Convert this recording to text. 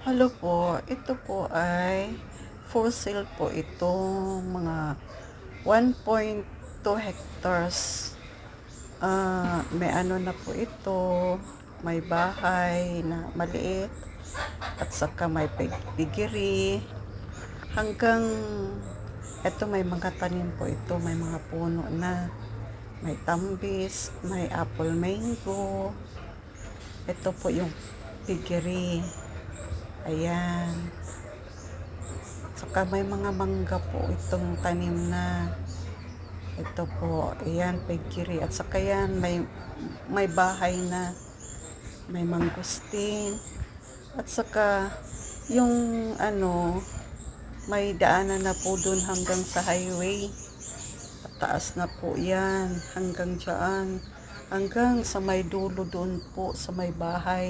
Hello po, ito po ay for sale po itong mga 1.2 hectares. May ano na po ito, may bahay na maliit at saka may piggery. Hanggang ito may mga tanim po ito, may mga puno na. May tambis, may apple mango. Ito po yung piggery. Ayan. Saka may mga mangga po itong tanim na. Ito po, ayan, piggery. At saka yan, may bahay na. May mangustin. At saka, yung may daanan na po dun hanggang sa highway. At taas na po yan, hanggang dyan. Hanggang sa may dulo doon po, sa may bahay.